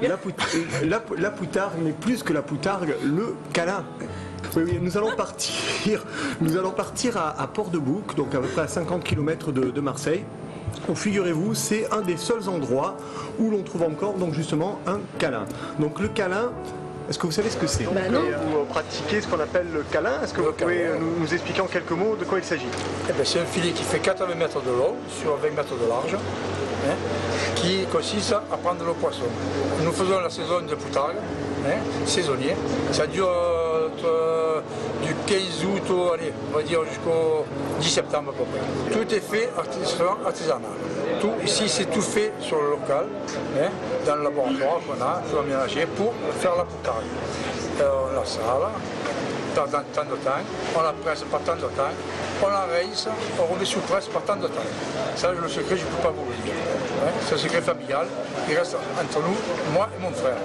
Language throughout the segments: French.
La poutargue, mais plus que la poutargue, le câlin. Oui, oui, nous allons partir à Port-de-Bouc, donc à peu près à 50 km de Marseille. Donc figurez-vous, c'est un des seuls endroits où l'on trouve encore donc justement un câlin. Donc le câlin, est-ce que vous savez ce que c'est? Vous pratiquez ce qu'on appelle le câlin. Est-ce que vous pouvez nous expliquer en quelques mots de quoi il s'agit? C'est un filet qui fait 80 mètres de long sur 20 mètres de large, hein, qui consiste à prendre le poisson. Nous faisons la saison de poutargue, hein, saisonnier. Ça dure du 15 août allez, on va dire jusqu'au 10 septembre à peu près. Tout est fait artisanal. Tout, ici c'est tout fait sur le local, hein, dans le laboratoire qu'on a, tout aménagé pour faire la poutargue. On la sale, tant de temps, on la presse par tant de temps, on la rince, on remet sous presse par tant de temps. Ça, le secret, je ne peux pas vous le dire. Hein. C'est un secret familial, il reste entre nous, moi et mon frère.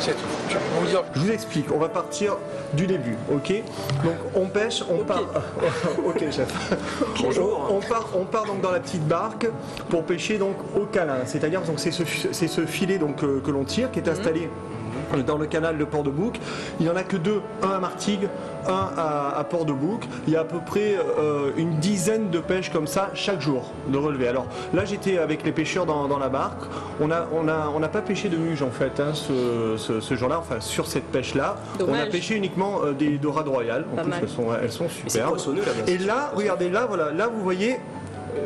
C'est tout. Je peux vous dire. Je vous explique, on va partir du début, ok? Donc on pêche, on part. Ok, chef. Bonjour. On part donc dans la petite barque pour pêcher donc au câlin. C'est-à-dire donc c'est ce filet donc que l'on tire qui est installé dans le canal de Port-de-Bouc. Il n'y en a que deux, un à Martigues, un à Port-de-Bouc. Il y a à peu près une dizaine de pêches comme ça chaque jour de relevé. Alors là j'étais avec les pêcheurs dans la barque. On n'a pas pêché de muge en fait hein, ce jour-là, enfin sur cette pêche-là. On a pêché uniquement des dorades royales. En plus elles sont superbes. Et là, regardez là, voilà, là vous voyez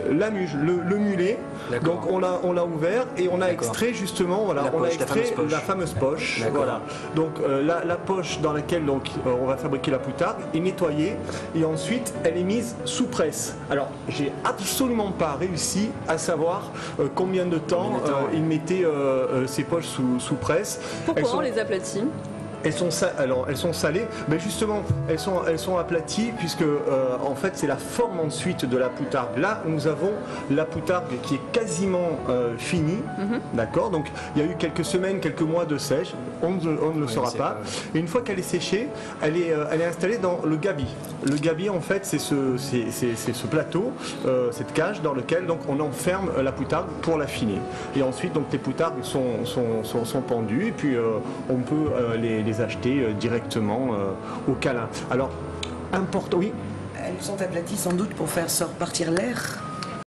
la muge, le mulet. Donc on l'a ouvert et on a extrait justement, voilà, on a extrait la fameuse poche. Voilà. Donc la poche dans laquelle donc on va fabriquer la poutargue est nettoyée et ensuite elle est mise sous presse. Alors j'ai absolument pas réussi à savoir combien de temps il mettait ces poches sous presse. Pourquoi on les aplatit? Elles sont salées, mais justement elles sont aplaties puisque en fait c'est la forme ensuite de la poutargue. Là nous avons la poutargue qui est quasiment finie, d'accord. Donc il y a eu quelques semaines, quelques mois de sèche, on ne le saura pas. Et une fois qu'elle est séchée, elle est installée dans le gabi. Le gabi en fait c'est ce plateau, cette cage dans lequel donc on enferme la poutargue pour l'affiner. Et ensuite donc les poutargues sont pendues et puis on peut les acheter directement au câlin. Alors, important, oui. Elles sont aplaties sans doute pour faire sortir l'air.